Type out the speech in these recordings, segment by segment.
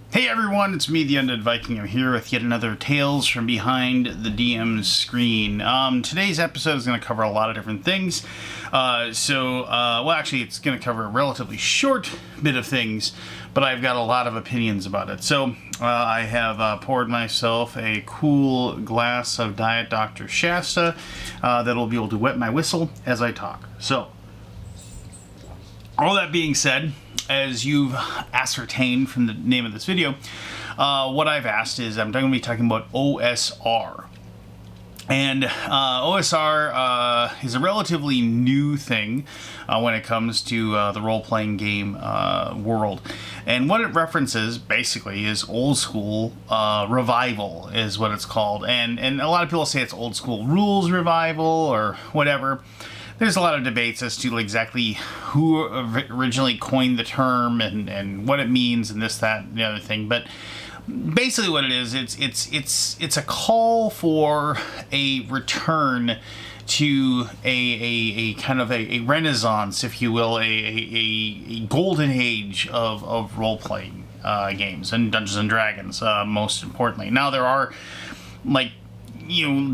Hey everyone, it's me, the Undead Viking. I'm here with yet another Tales from Behind the DM's Screen. Today's episode is going to cover a lot of different things. Well, actually, it's going to cover a relatively short bit of things, but I've got a lot of opinions about it. So, I have poured myself a cool glass of Diet Dr. Shasta that'll be able to wet my whistle as I talk. So, all that being said, as you've ascertained from the name of this video, what I've asked is I'm going to be talking about OSR. And OSR is a relatively new thing when it comes to the role-playing game world. And what it references, basically, is old school revival, is what it's called. And a lot of people say it's old school rules revival or whatever. There's a lot of debates as to exactly who originally coined the term and what it means and this, that, and the other thing. But basically, what it is, it's a call for a return to a kind of a renaissance, if you will, a golden age of role playing games and Dungeons and Dragons, most importantly. Now there are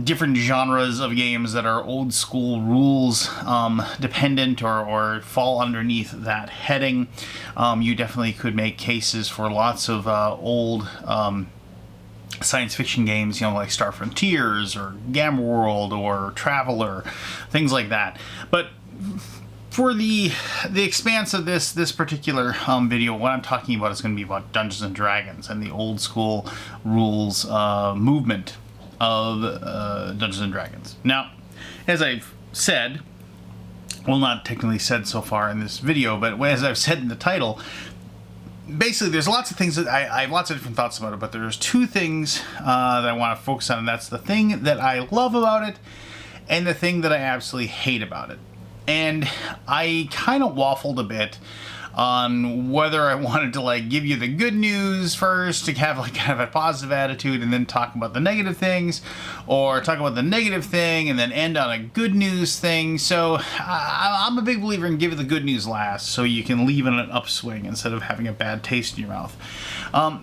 different genres of games that are old school rules dependent or fall underneath that heading. You definitely could make cases for lots of old science fiction games, like Star Frontiers or Gamma World or Traveler, things like that. But for the expanse of this particular video, what I'm talking about is going to be about Dungeons and Dragons and the old school rules movement of Dungeons and Dragons. Now, as I've said, well, not technically said so far in this video, but as I've said in the title, basically there's lots of things that I have lots of different thoughts about it, but there's two things that I want to focus on, and that's the thing that I love about it and the thing that I absolutely hate about it. And I kind of waffled a bit on whether I wanted to give you the good news first to have kind of a positive attitude and then talk about the negative things, or talk about the negative thing and then end on a good news thing. So I'm a big believer in giving the good news last, so you can leave in an upswing instead of having a bad taste in your mouth.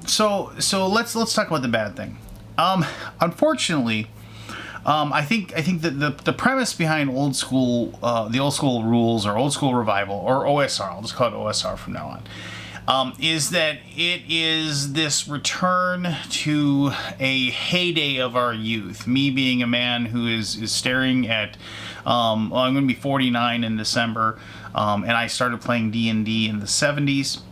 So let's talk about the bad thing. Unfortunately, I think that the premise behind the old school rules or old school revival or OSR, I'll just call it OSR from now on, is that it is this return to a heyday of our youth. Me being a man who is staring at, I'm going to be 49 in December, and I started playing D&D in the 70s.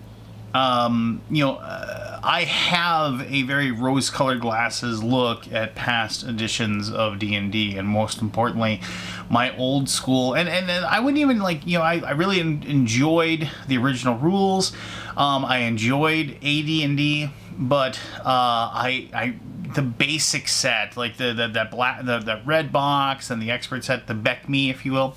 I have a very rose-colored glasses look at past editions of D&D, and most importantly, my old school, and I wouldn't even I really enjoyed the original rules. I enjoyed AD&D, but the basic set, the red box and the expert set, the Beck Me, if you will,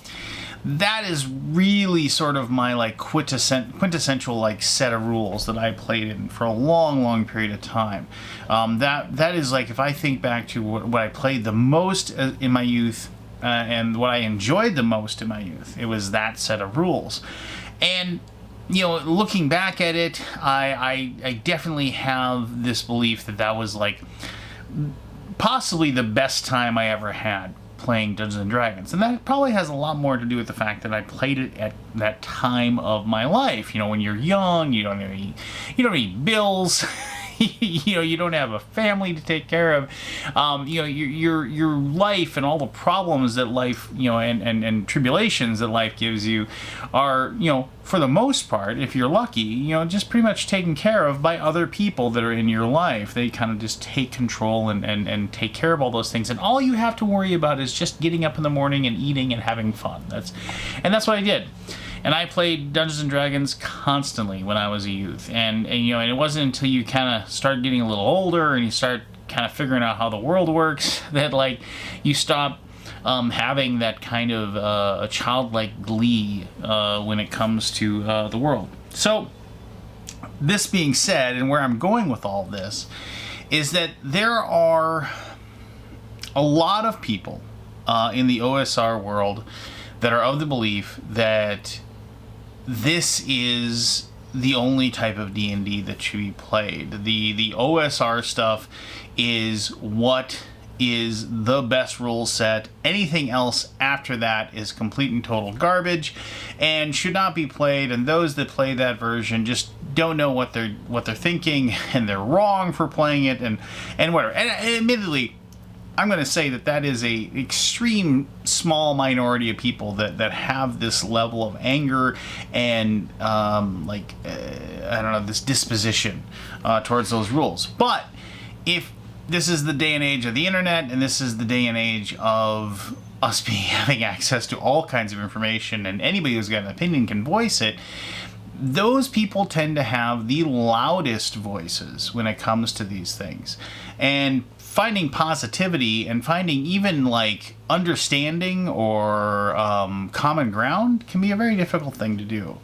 that is really sort of my quintessential set of rules that I played in for a long period of time. That is if I think back to what I played the most in my youth and what I enjoyed the most in my youth, it was that set of rules. And looking back at it, I definitely have this belief that was possibly the best time I ever had playing Dungeons and Dragons, and that probably has a lot more to do with the fact that I played it at that time of my life. When you're young, you don't have any bills. You don't have a family to take care of. Your life and all the problems that life, and tribulations that life gives you are, for the most part, if you're lucky, just pretty much taken care of by other people that are in your life. They kind of just take control and take care of all those things. And all you have to worry about is just getting up in the morning and eating and having fun. That's what I did. And I played Dungeons and Dragons constantly when I was a youth, and it wasn't until you kind of start getting a little older and you start kind of figuring out how the world works that you stop having that kind of a childlike glee when it comes to the world. So, this being said, and where I'm going with all this, is that there are a lot of people in the OSR world that are of the belief that this is the only type of D&D that should be played. The OSR stuff is what is the best rule set. Anything else after that is complete and total garbage and should not be played, and those that play that version just don't know what they're thinking, and they're wrong for playing it, and whatever. And admittedly, I'm going to say that is a extreme small minority of people that have this level of anger and I don't know, this disposition towards those rules. But if this is the day and age of the internet, and this is the day and age of us having access to all kinds of information, and anybody who's got an opinion can voice it, those people tend to have the loudest voices when it comes to these things. And finding positivity and finding even like understanding or common ground can be a very difficult thing to do.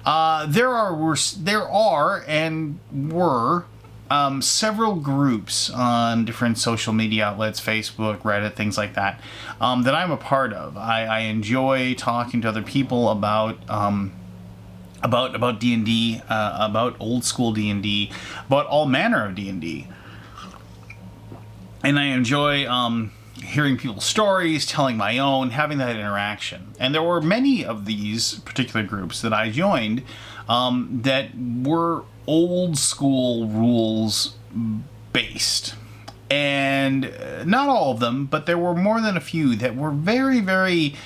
There are and were several groups on different social media outlets, Facebook, Reddit, things like that, that I'm a part of. I enjoy talking to other people about D&D, about old school D&D, about all manner of D&D. And I enjoy hearing people's stories, telling my own, having that interaction. And there were many of these particular groups that I joined that were old school rules based. And not all of them, but there were more than a few that were very, very,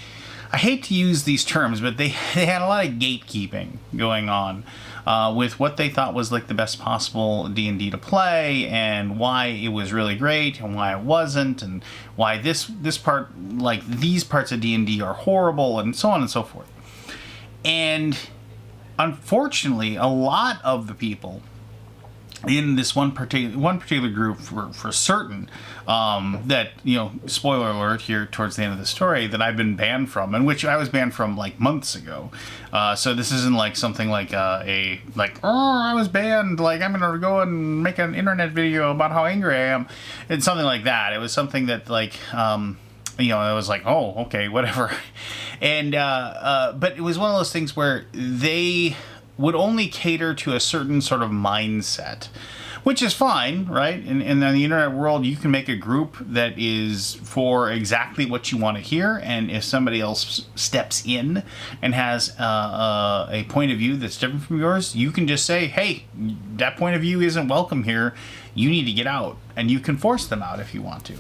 I hate to use these terms, but they had a lot of gatekeeping going on with what they thought was like the best possible D&D to play, and why it was really great and why it wasn't, and why this part, like these parts of D&D are horrible, and so on and so forth. And unfortunately, a lot of the people in this one particular group for certain, that, you know, spoiler alert here towards the end of the story, that I've been banned from, and which I was banned from like months ago. So this isn't like something like oh, I was banned, like I'm gonna go and make an internet video about how angry I am. It's something like that. It was something that like, you know, it was like, oh, okay, whatever. And, but it was one of those things where they would only cater to a certain sort of mindset, which is fine, right? And in the internet world, you can make a group that is for exactly what you want to hear, and if somebody else steps in and has a point of view that's different from yours, you can just say, hey, that point of view isn't welcome here, you need to get out, and you can force them out if you want to.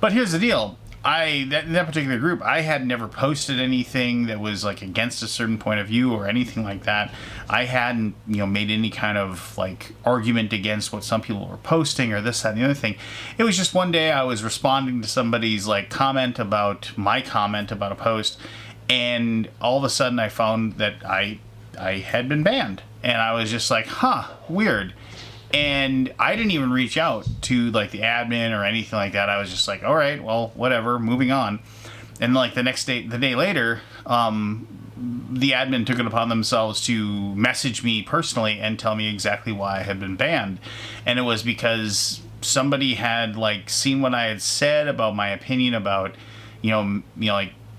But here's the deal. In that particular group, I had never posted anything that was like against a certain point of view or anything like that. I hadn't, you know, made any kind of like argument against what some people were posting or this, that, and the other thing. It was just one day I was responding to somebody's like comment about my comment about a post, and all of a sudden I found that I had been banned, and I was just like, huh, weird. And I didn't even reach out to like the admin or anything like that. I was just like, all right, well, whatever, moving on. And like the day later, the admin took it upon themselves to message me personally and tell me exactly why I had been banned. And it was because somebody had like seen what I had said about my opinion about,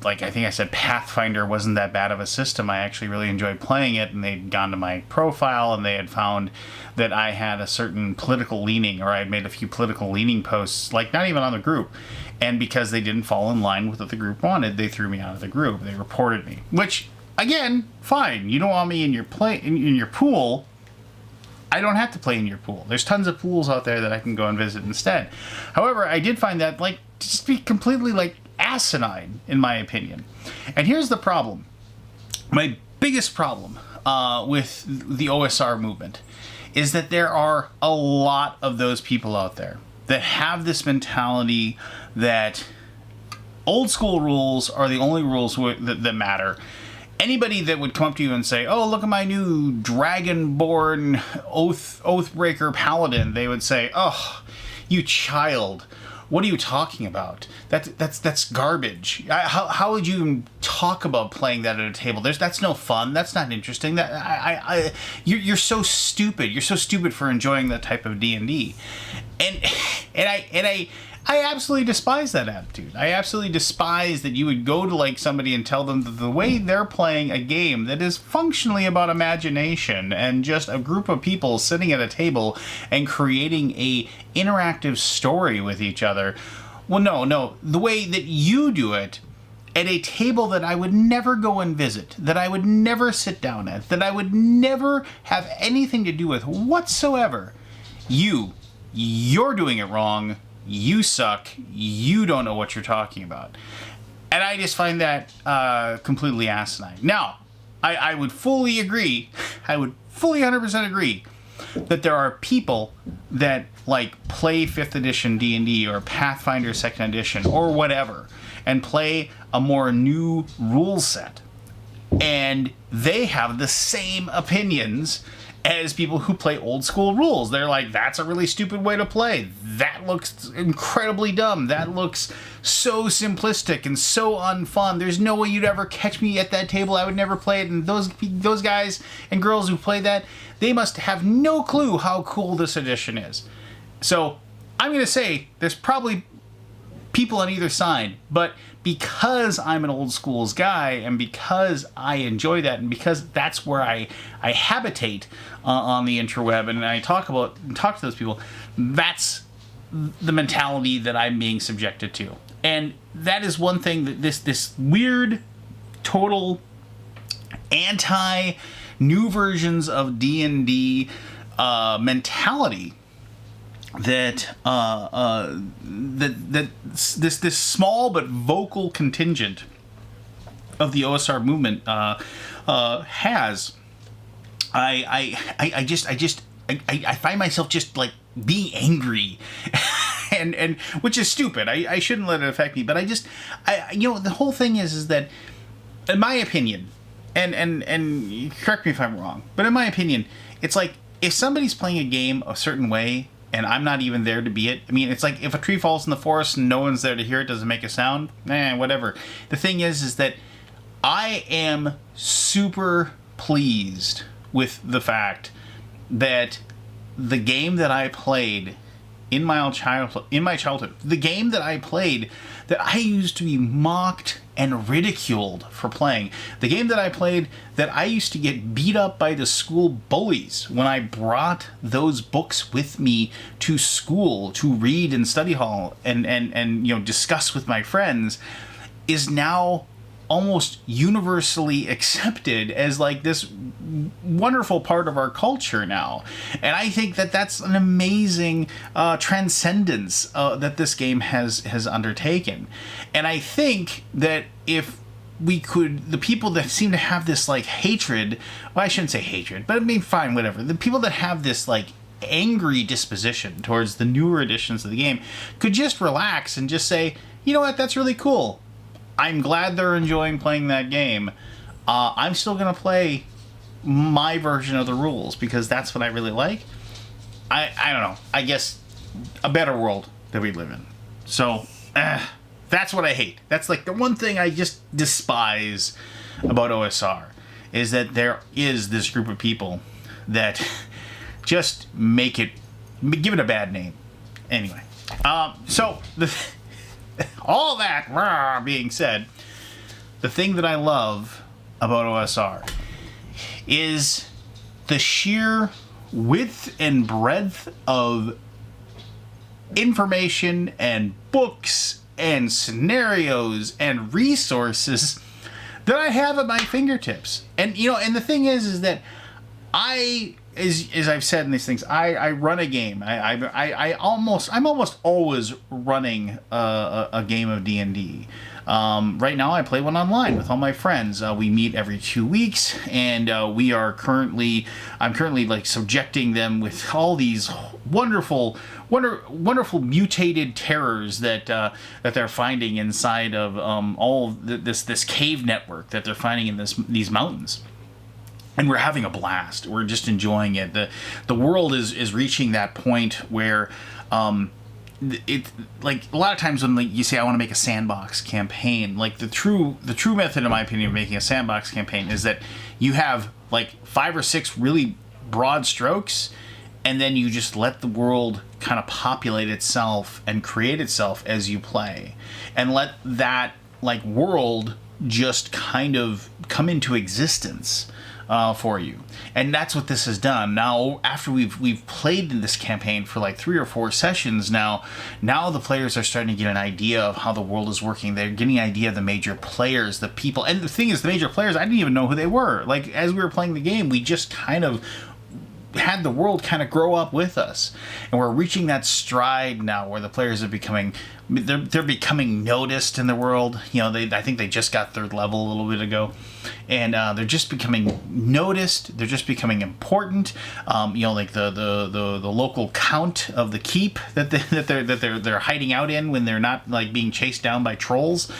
like I think I said Pathfinder wasn't that bad of a system. I actually really enjoyed playing it, and they'd gone to my profile and they had found that I had a certain political leaning, or I had made a few political leaning posts, like not even on the group. And because they didn't fall in line with what the group wanted, they threw me out of the group. They reported me, which again, fine. You don't want me in your in your pool. I don't have to play in your pool. There's tons of pools out there that I can go and visit instead. However, I did find that like just be completely like asinine, in my opinion. And here's the problem. My biggest problem with the OSR movement is that there are a lot of those people out there that have this mentality that old school rules are the only rules that matter. Anybody that would come up to you and say, oh, look at my new Dragonborn Oathbreaker Paladin, they would say, oh, you child. What are you talking about? That's garbage. How would you even talk about playing that at a table? That's no fun. That's not interesting. You're so stupid. You're so stupid for enjoying that type of D&D. And I absolutely despise that attitude. I absolutely despise that you would go to like somebody and tell them that the way they're playing a game that is functionally about imagination and just a group of people sitting at a table and creating a interactive story with each other. Well, no, the way that you do it at a table that I would never go and visit, that I would never sit down at, that I would never have anything to do with whatsoever. You're doing it wrong. You suck. You don't know what you're talking about. And I just find that completely asinine. Now, I would fully agree, I would fully 100% agree that there are people that like play 5th edition D&D or Pathfinder 2nd edition or whatever and play a more new rule set. And they have the same opinions as people who play old school rules. They're like, that's a really stupid way to play. That looks incredibly dumb. That looks so simplistic and so unfun. There's no way you'd ever catch me at that table. I would never play it. And those guys and girls who play that, they must have no clue how cool this edition is. So I'm going to say there's probably people on either side, but because I'm an old schools guy and because I enjoy that and because that's where I habitate on the interweb and I talk to those people, that's the mentality that I'm being subjected to. And that is one thing that this weird, total anti new versions of D&D mentality that this small but vocal contingent of the OSR movement has. I find myself just like being angry, and which is stupid. I shouldn't let it affect me, but the whole thing is that, in my opinion, and correct me if I'm wrong, but in my opinion, it's like if somebody's playing a game a certain way and I'm not even there to be it. I mean, it's like if a tree falls in the forest and no one's there to hear it, doesn't make a sound. Whatever. The thing is that I am super pleased with the fact that the game that I played in my childhood, the game that I played that I used to be mocked and ridiculed for playing, the game that I played that I used to get beat up by the school bullies when I brought those books with me to school to read in study hall and discuss with my friends, is now almost universally accepted as like this wonderful part of our culture now. And I think that that's an amazing transcendence that this game has undertaken. And I think that if we could, the people that seem to have this like hatred, well, I shouldn't say hatred, but I mean, fine, whatever. The people that have this like angry disposition towards the newer editions of the game could just relax and just say, you know what, that's really cool. I'm glad they're enjoying playing that game. I'm still going to play my version of the rules because that's what I really like. I don't know. I guess a better world that we live in. So, that's what I hate. That's like the one thing I just despise about OSR is that there is this group of people that just give it a bad name. Anyway, so all that being said, the thing that I love about OSR is the sheer width and breadth of information and books and scenarios and resources that I have at my fingertips. And the thing is that as I've said in these things, I run a game. I'm almost always running a game of D&D. Right now, I play one online with all my friends. We meet every 2 weeks, and I'm currently like subjecting them with all these wonderful mutated terrors that they're finding inside of all this cave network that they're finding in these mountains. And we're having a blast. We're just enjoying it. The world is reaching that point where it, like, a lot of times when you say I want to make a sandbox campaign, like the true method, in my opinion, of making a sandbox campaign is that you have like 5 or 6 really broad strokes, and then you just let the world kind of populate itself and create itself as you play, and let that like world just kind of come into existence for you. And that's what this has done. Now, after we've played in this campaign for like 3 or 4 sessions now the players are starting to get an idea of how the world is working. They're getting an idea of the major players, the people. And the thing is, the major players, I didn't even know who they were. Like, as we were playing the game, we just kind of had the world kind of grow up with us, and we're reaching that stride now where the players are becoming they're becoming noticed in the world. You know, I think they just got 3rd level a little bit ago, and they're just becoming noticed. They're just becoming important. You know, like the local count of the keep that they're hiding out in when they're not like being chased down by trolls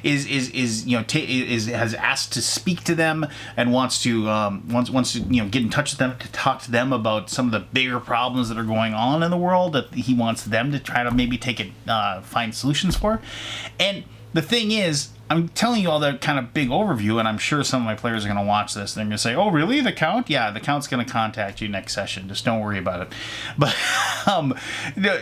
is you know has asked to speak to them and wants to you know get in touch with them to talk to them about some of the bigger problems that are going on in the world that he wants them to try to maybe take it find solutions for. And the thing is, I'm telling you all that kind of big overview, and I'm sure some of my players are going to watch this and they're going to say, oh, really? The Count? Yeah, the Count's going to contact you next session. Just don't worry about it. But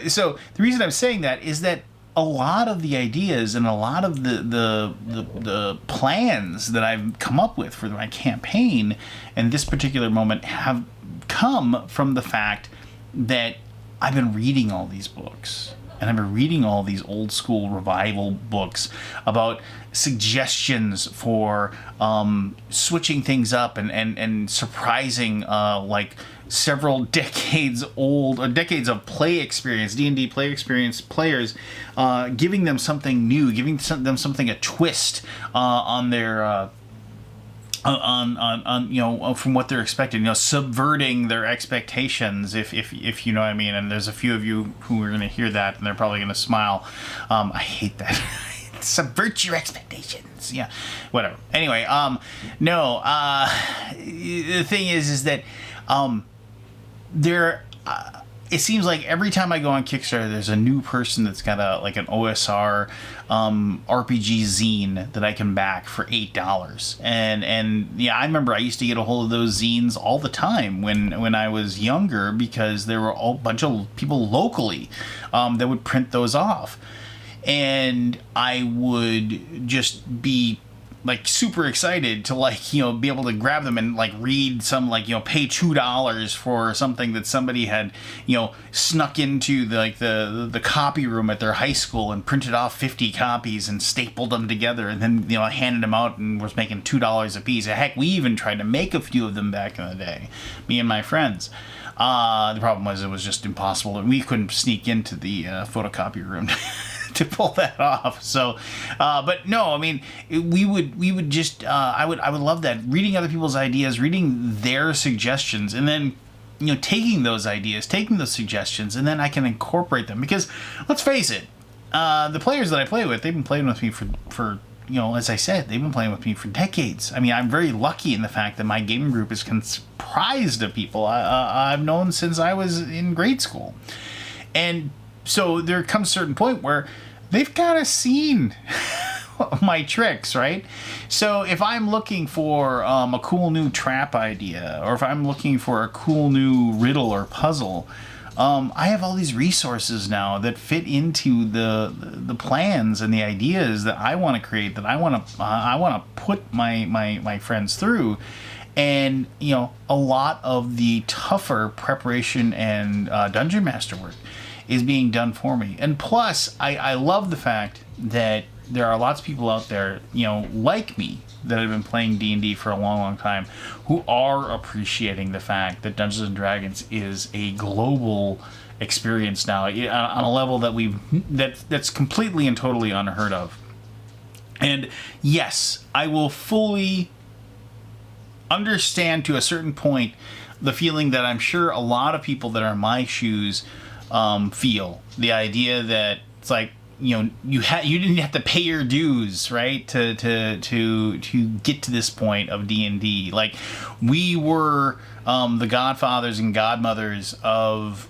so the reason I'm saying that is that a lot of the ideas and a lot of the plans that I've come up with for my campaign in this particular moment have come from the fact that I've been reading all these books. And I've been reading all these old school revival books about suggestions for switching things up and surprising like several decades old or decades of play experience, D&D play experience players, giving them something new, giving them something, a twist on their on you know, from what they're expecting, you know, subverting their expectations, if you know what I mean. And there's a few of you who are going to hear that and they're probably going to smile. I hate that. Subvert your expectations. Yeah, whatever. Anyway, no, the thing is that there it seems like every time I go on Kickstarter, there's a new person that's got an OSR RPG zine that I can back for $8. And yeah, I remember I used to get a hold of those zines all the time when I was younger, because there were a bunch of people locally that would print those off. And I would just be like super excited to be able to grab them and read some pay $2 for something that somebody had snuck into the copy room at their high school and printed off 50 copies and stapled them together and then handed them out and was making $2 a piece. Heck, we even tried to make a few of them back in the day, me and my friends. The problem was it was just impossible, and we couldn't sneak into the photocopy room to pull that off. So, but no, I mean, we would just, I would love that, reading other people's ideas, reading their suggestions, and then, taking those ideas, taking those suggestions, and then I can incorporate them. Because let's face it, the players that I play with, they've been playing with me for as I said, they've been playing with me for decades. I mean, I'm very lucky in the fact that my gaming group is comprised of people I've known since I was in grade school. And so there comes a certain point where they've kind of seen my tricks, right? So if I'm looking for a cool new trap idea, or if I'm looking for a cool new riddle or puzzle, I have all these resources now that fit into the plans and the ideas that I want to create, that I want to put my friends through. And a lot of the tougher preparation and dungeon master work is being done for me. And plus, I love the fact that there are lots of people out there, like me, that have been playing D&D for a long, long time, who are appreciating the fact that Dungeons and Dragons is a global experience now, on a level that that's completely and totally unheard of. And yes, I will fully understand to a certain point the feeling that I'm sure a lot of people that are in my shoes feel. The idea that it's like, you didn't have to pay your dues, right, to get to this point of D&D. Like, we were the godfathers and godmothers of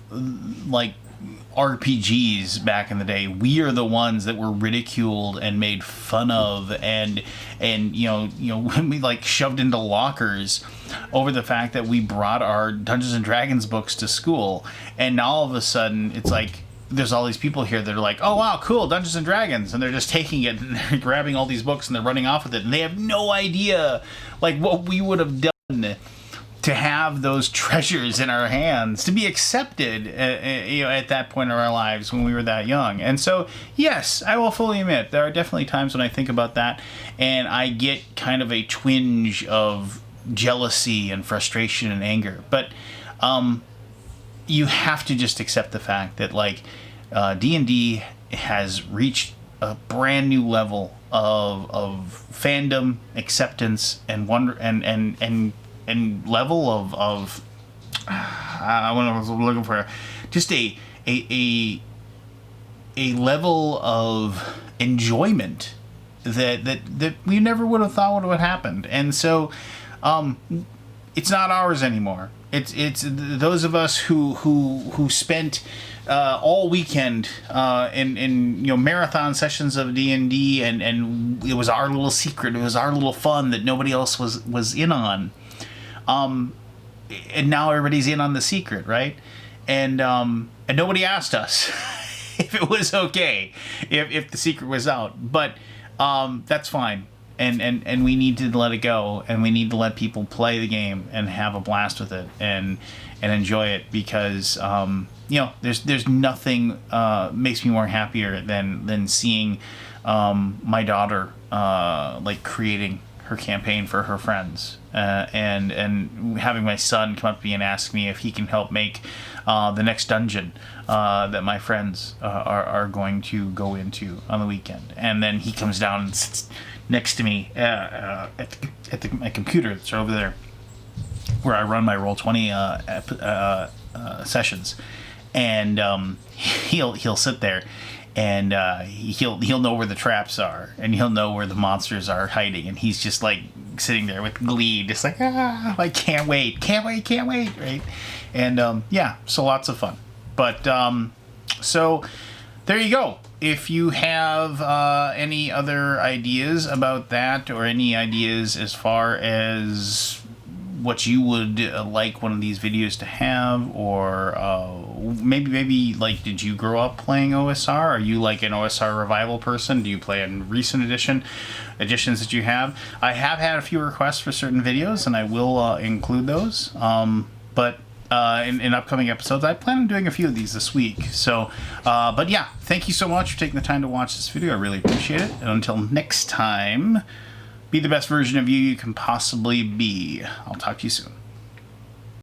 RPGs back in the day. We are the ones that were ridiculed and made fun of, and when we like shoved into lockers over the fact that we brought our Dungeons and Dragons books to school. And now all of a sudden it's like there's all these people here that are like, oh wow, cool, Dungeons and Dragons, and they're just taking it and they're grabbing all these books and they're running off with it, and they have no idea like what we would have done to have those treasures in our hands, to be accepted at that point in our lives when we were that young. And so, yes, I will fully admit, there are definitely times when I think about that and I get kind of a twinge of jealousy and frustration and anger. But you have to just accept the fact that, like, D&D has reached a brand new level of fandom, acceptance, and wonder, and level of what I was looking for, just a level of enjoyment that we never would have thought would have happened. And so it's not ours anymore. It's those of us who spent all weekend in marathon sessions of D&D, and it was our little secret, it was our little fun that nobody else was in on. And now everybody's in on the secret, right? And nobody asked us if it was okay, if the secret was out. But that's fine. And we need to let it go, and we need to let people play the game and have a blast with it and enjoy it, because there's nothing makes me more happier than seeing my daughter like creating her campaign for her friends, and having my son come up to me and ask me if he can help make the next dungeon that my friends are going to go into on the weekend. And then he comes down and sits next to me at my computer that's over there where I run my Roll20 sessions, and he'll sit there. And he'll know where the traps are, and he'll know where the monsters are hiding, and he's just like sitting there with glee, just like, like can't wait, right? And so lots of fun. But so there you go. If you have any other ideas about that, or any ideas as far as what you would like one of these videos to have, or maybe like, did you grow up playing OSR? Are you like an OSR revival person? Do you play in recent editions that you have? I have had a few requests for certain videos, and I will include those. But in upcoming episodes, I plan on doing a few of these this week. So, but yeah, thank you so much for taking the time to watch this video. I really appreciate it. And until next time, be the best version of you can possibly be. I'll talk to you soon.